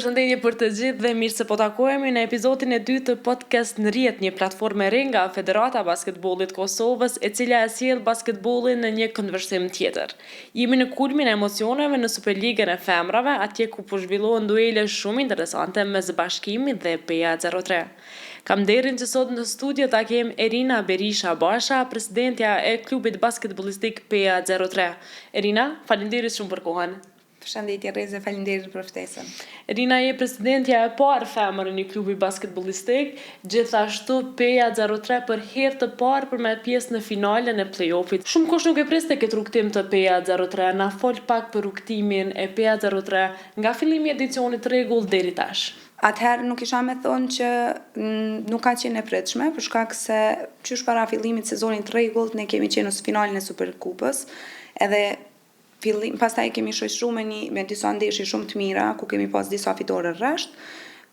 Përshëndetje për të gjithë dhe mirë se po takohemi në episodin e dytë të podcast në rjet, një platformë e re nga Federata Basketbollit Kosovës, e cila e sjell basketbollin në një këndvërsim tjetër. Jemi në kulmin e emocioneve në Superligën e femrave, atje ku po zhvillohen duele shumë interesante mes Bashkimit dhe PA03. Kam nderin që sot në studio ta kem Erina Berisha Basha, presidentja e klubit basketbollistik PA03. Erina, faleminderit shumë për kohën. Përshëndetje Reze, faleminderit për ftesën. Erina je presidentja e parë femër në klubi basketbollistik, gjithashtu PA03 për herë të parë përmet pjesë në finalen e play-offit. Shumë kush nuk e priste këtë rrugtim të PA03, na fol pak për rrugtimin e PA03 nga fillimi i edicionit rregull deri tash. Atëherë nuk isha me thonë që nuk ka qenë e pritshme, për shkak se qysh para fillimit sezonit rregullt ne kemi qenë në finalen e Superkupës, edhe pastaj kemi shoqëruar me disa ndeshje shumë të mira, ku kemi pas disa fitore rresht.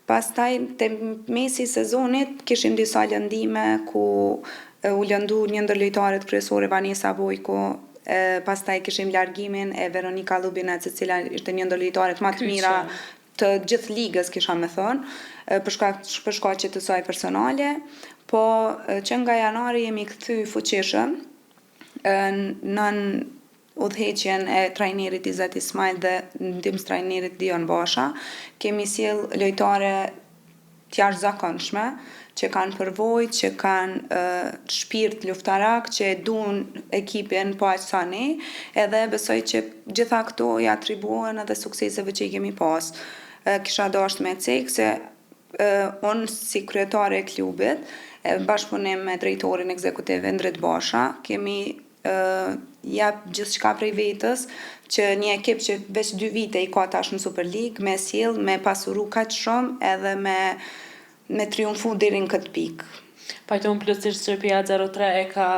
Pastaj te mesi i sezonit kishim disa lëndime ku u lëndu një ndër lojtarët kryesore Vanessa Bojko, pastaj kishim largimin e Veronika Lubinec, e cila ishte një ndër lojtarët më të mira të gjithë ligës, kisha me thonë, për shkaqe të saj personale, po që nga janari jemi kthy fuqishëm nën udhëheqjen e trajnerit Izet Ismail dhe ndihmës trajnerit Dion Basha. Kemi sjell lojtare të jashtëzakonshme, që kanë përvojë, që kanë shpirt luftarak, që e duan ekipin po aq sa ne, edhe besoj që gjitha këto i atribuohen edhe sukseseve që i kemi pas. Kisha dashur me cek se unë si kryetare e klubit, bashkëpunim me drejtorin ekzekutiv Endrit Basha, kemi jap gjithçka prej vetës që një ekip që veç 2 vite i ka tash në Superligë, me sjell, me pasuru kaq shumë edhe me triumfu deri në këtë pikë. Pajton plotësisht që PA03 e ka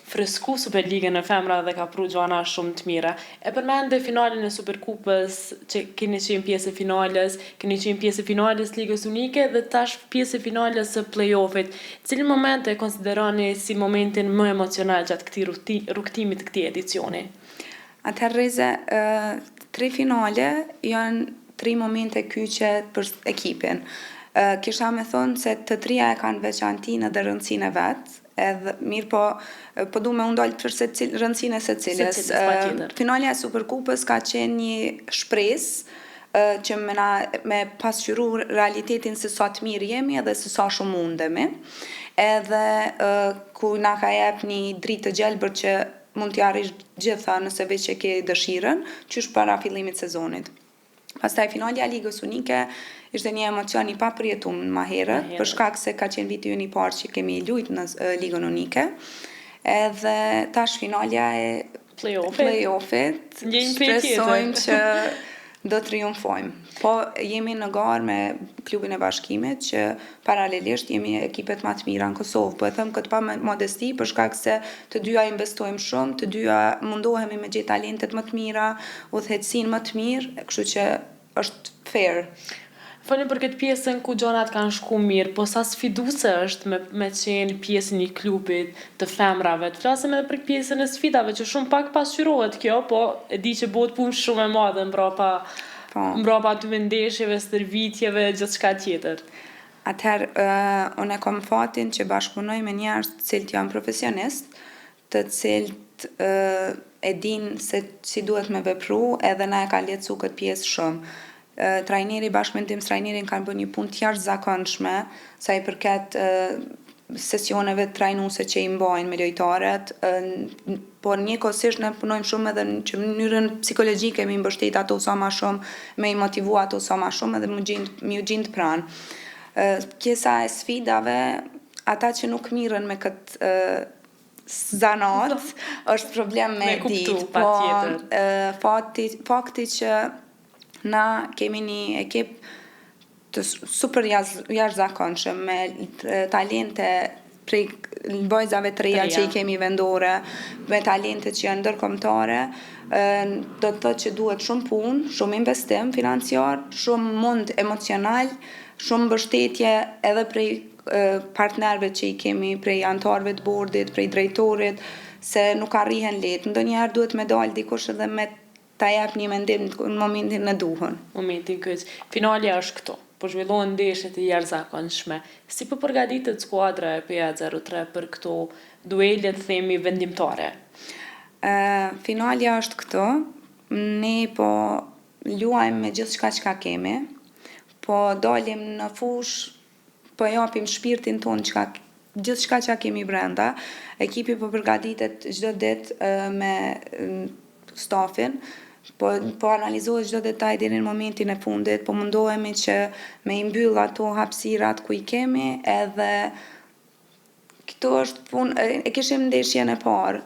fresku Superligën e femra dhe ka pru gjana shumë të mira. E përmende finalen e Superkupës që keni qenë pjesë e finales, keni qenë pjesë e finales Ligës Unike dhe tash pjesë e finales së play-offit. Cilin moment e konsideroni si momentin më emocional gjatë këtij rrugtimit të këtij edicioni? Atëherë Reze, 3 finale janë 3 momente kyçe për ekipin. Kisha me thonë se të 3 e kanë veçantinë dhe rëndësinë e vet, edhe mirë po du me undalë për rëndësinë e secilës. Finalja e Superkupës ka qenë një shpresë që me pasqyru realitetin se sa të mirë jemi edhe se sa shumë mundemi, edhe ku na ka jep një dritë të gjelbër që mund t'ja arrish gjitha nëse veç e ke dëshirën, qysh para fillimit sezonit. Pastaj finalja Ligës Unike ishte një emocion i papërjetuar më herët, për shkak se ka qenë viti ynë i parë që kemi luajtur në Ligën Unike. Edhe tash finalja e play-offit, shpresojmë që do triumfojmë. Po jemi në garë me klubin e Bashkimit që paralelisht jemi ekipet më të mira në Kosovë. Po e them këtë pa modesti për shkak se të dyja investojmë shumë, të dyja mundohemi me gjetë talentet më të mira, udhëheqësinë më të mirë, kështu që është fair. Folim për këtë pjesën ku gjonat kanë shku mirë, po sa sfiduese është me qenë pjesën një klubit të femrave. Të flasim edhe për pjesën e sfidave, që shumë pak pasqyrohet kjo, po e di që bëhet punë shumë e madhe mbrapa aty ndeshjeve, stërvitjeve, gjithçka tjetër. Atëherë, unë e kam fatin që bashkëpunoj me njerëz të cilët janë profesionist, të cilët e dinë se si duhet me vepru, edhe na e ka lehtësuar këtë pjesë shumë. Trajneri bashkë me ndihmës trajnerin kanë bërë një punë të jashtëzakonshme sa i përket sesioneve trajnuese që i mbajnë me lojtarët, por njëkohësisht ne punojmë shumë edhe në mënyrën psikologjike, me i mbështet ato sa më shumë, me i motivu ato sa më shumë edhe me u gjindë pranë. Pjesa e sfidave, ata që nuk mirën me këtë zanat, është problem me ditë, po fakti që na kemi një ekip të super jashtëzakonshëm me talente prej vajzave të reja që i kemi vendore, me talente që janë ndërkombëtare, do të thotë që duhet shumë punë, shumë investim financiar, shumë mund emocional, shumë mbështetje edhe prej partnerëve që i kemi, prej anëtarëve të bordit, prej drejtorit, se nuk arrihen lehtë. Ndonjëherë duhet me dalë dikush edhe me ta jap një mendim në momentin e duhur. Momentin kyç. Finalja është këtu. Po zhvillohen ndeshjet e jashtëzakonshme. Si po përgatitet skuadra e PA03 për këto duele të themi vendimtare? Finalja është këtu. Ne po luajmë me gjithçka që kemi. Po dalim në fush, po japim shpirtin tonë gjithçka që kemi brenda. Ekipi po përgatitet çdo ditë me stafin. Po analizohet çdo detaj deri në momentin e fundit, po mundohemi që me i mbyll ato hapësirat ku i kemi, edhe këto është punë, e kishim ndeshjen e parë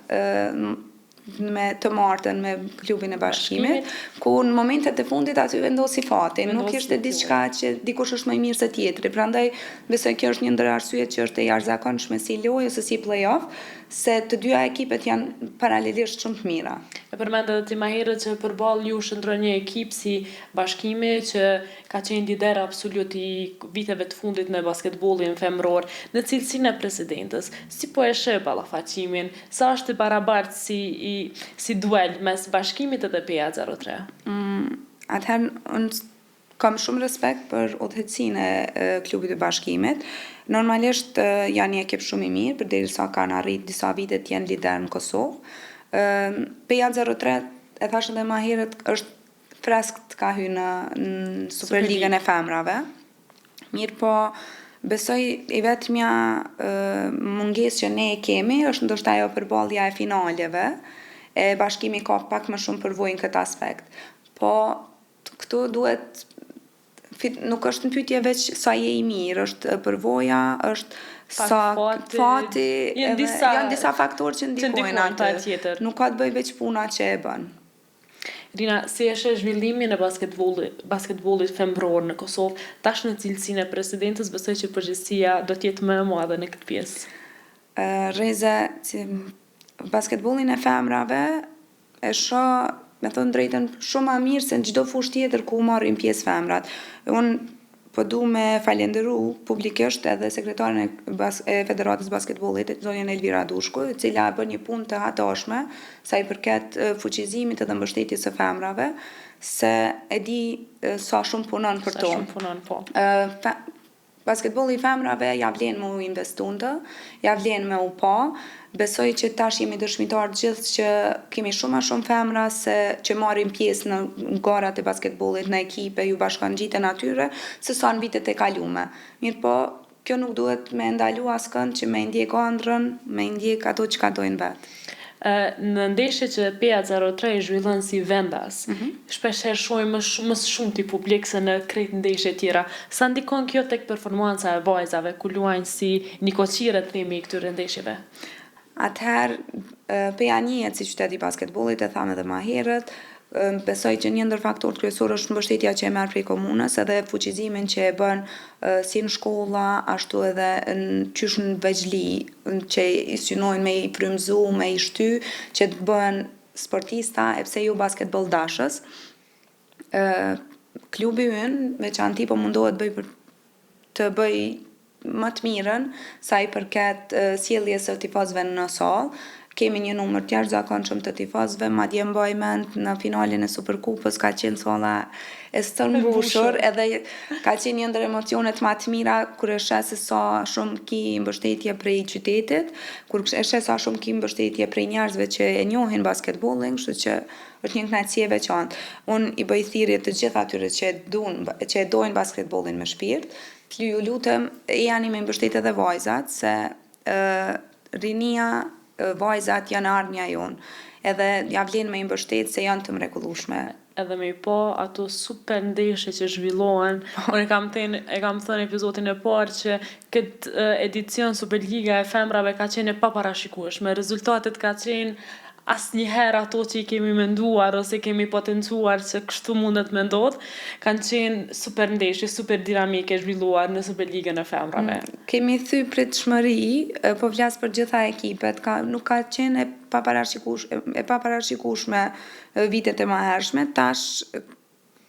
me të martën me klubin e Bashkimit, ku në momentet e fundit aty vendosi fati, nuk ishte diçka që dikush është më i mirë se tjetri. Prandaj besoj kjo është një ndër arsyet që është e jashtëzakonshme si lojë ose si play-off, se të dyja ekipet janë paralelisht shumë të mira. E përmendë edhe ti më herët që përballë ju shndron një ekip si Bashkimi që ka qenë lider absolut i viteve të fundit në basketbollin femror, në cilësinë e presidentës. Si po e sheh ballafaqimin? Sa është i barabartë si duel mes Bashkimit edhe PA03? Atëherë unë kam shumë respekt për udhëhecinë e klubit të Bashkimit. Normalisht janë një ekip shumë i mirë, përderisa kanë arritur disa vite të jenë lider në Kosovë. PA03, e thashë edhe më herët, është freskt ka hyrë në Superligën e femrave. Mirë po, besoj i vetmja mungesë që ne e kemi është ndoshta ajo përballja e finaleve. Bashkimi ka pak më shumë përvojë në këtë aspekt. Po këtu duhet nuk është në pyetje veç sa je i mirë, është përvoja, është sa fati, janë disa faktorë që ndikojnë atë. Nuk ka të bëjë veç puna që e bën. Rina, si e sheh zhvillimin e basketbollit femror në Kosovë, tash në cilësinë e presidentës, besoj që përgjegjësia do të jetë më e madhe në këtë pjesë. Reze, basketbollin e femrave e shoh, me thënë drejtën, shumë më mirë se në çdo fushë tjetër ku marrin pjesë femrat. Unë po du me falenderu publikisht edhe sekretaren e Federatës Basketbollit, zonjën Elvira Dushku, e cila bën një punë të hatashme sa i përket fuqizimit edhe mbështetjes së femrave, se e di sa shumë punon për to. Sa shumë punon, po. Basketbolli i femrave ja vlen me u investunte, ja vlen me u pa. Besoj që tash jemi dëshmitar gjithë që kemi shumë ma shumë femra që marrin pjesë në garat e basketbollit, në ekipe, ju bashkangjiten atyre, se sa në vitet e kalume. Mirë po, kjo nuk duhet me ndalu askënd që me ndjek ëndrrën, me ndjek ato që ka dojnë vetë. Në ndeshje që PA03 zhvillon si vendas, shpesh shohim më shumë ti publik se në krejt ndeshje tjera. Sa ndikon kjo tek performanca e vajzave ku luajnë si nikoqire të themi këtyre ndeshjeve? Atëherë, PA njihet si qyteti i basketbollit, e thamë edhe më herët. Besoj që një ndër faktorët kryesorë është mbështetja që e merr prej komunës, edhe fuqizimin që e bën si në shkolla, ashtu edhe qysh në veçli, që i synojnë me i frymëzu, me i shty, që të bën sportista e pse jo basketball dashës. Klubi ynë, veçanti po mundohet të bëj më të mirën sa i përket sjelljes së tifozëve në sallë. Kemi një numër të jashtëzakonshëm të tifozëve, madje mbaj mend në finalen e Superkupës ka qenë salla e stërmbushur, edhe ka qenë një ndër emocionet më të mira kur e sheh se sa shumë ki mbështetje prej qytetit, kur e sheh sa shumë ki mbështetje prej njerëzve që e njohin basketbollin, kështu që është një kënaqësi e veçantë. Unë i bëj thirrje të gjithë atyre që e dojnë basketbollin me shpirt, ju lutem jani me mbështet edhe vajzat, se rinia vajzat janë ardhmja jonë, edhe ja vlen me i mbështet se janë të mrekullueshme. Edhe me po ato super ndeshje që zhvillohen. Unë e kam thënë episodin e parë që këtë edicion Superliga e femrave ka qenë e paparashikueshme. Rezultatet ka qenë asnjëherë ato që i kemi menduar ose kemi potencuar se kështu mundet me ndodh, kanë qenë super ndeshje, super dinamike zhvilluar në Superligën e femrave. Kemi thy pritshmëri, po flas për gjitha ekipet, nuk ka qenë e paparashikueshme vitet e mëhershme, tash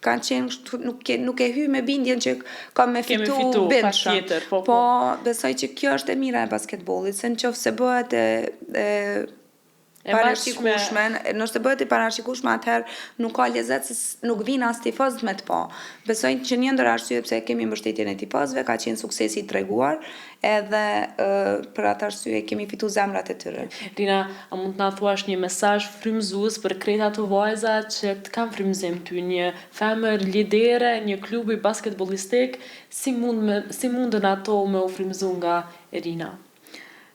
kanë qenë nuk e hy me bindjen që kam me fitu bindshëm. Po besoj që kjo është e mira e basketbollit, se nëse bëhet parashikueshme, nëse bëhet i parashikueshme atëherë nuk ka lezet se nuk vin as tifozët me të pa. Besoj që një ndër arsye pse kemi mbështetjen e tifozëve ka qenë suksesi i treguar, edhe për atë arsye kemi fituar zemrat e tyre. Rina, a mund të na thuash një mesazh frymëzues për krejt ato vajza që të kanë frymëzim ty, një femër lidere, një klub i basketbollistik, si mundën ato me u frymëzu nga Erina?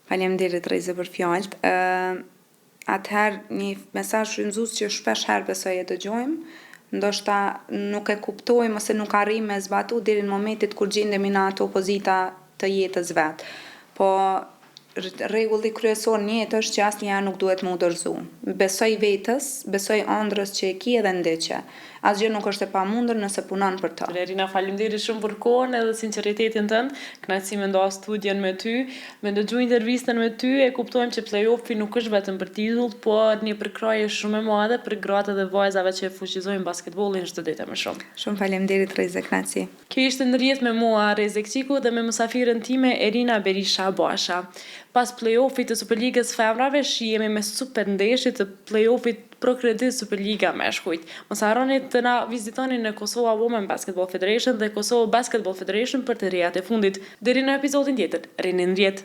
Faleminderit Reze për fjalët. Atëherë një mesazh frymëzues që shpesh herë besoj e dëgjojmë, ndoshta nuk e kuptojmë ose nuk arrijmë me zbatu deri në momentin kur gjendemi në ato pozita të jetës vet. Po rregulli kryesor në jetë është që asnjëherë nuk duhet më u dorëzu. Besoj vetës, besoj ëndrrës që e ki edhe ndiqe. Asgjë nuk është e pamundur nëse punon për të. Rina, faleminderit shumë për kohën edhe sinqeritetin tënd. Kënaqësi me nda studion me ty, me dëgju intervistën me ty, e kuptojmë që play-offi nuk është vetëm për titull, por një përkrahje shumë e madhe për gratë dhe vajzave që fuqizojnë basketbollin çdo ditë më shumë. Shumë faleminderit Reze, kënaqësi. Kjo ishte Në rrjet me mua Reze Ksiku dhe me mysafirën time Erina Berisha Basha. Pas play-offit të Superligës femrave, shihemi me super ndeshje të play-offit Procredit Superliga meshkujt. Mos harroni të na vizitoni në Kosova Women Basketball Federation dhe Kosova Basketball Federation për të rrijat e fundit. Deri në episodin tjetër, rini në rrjet.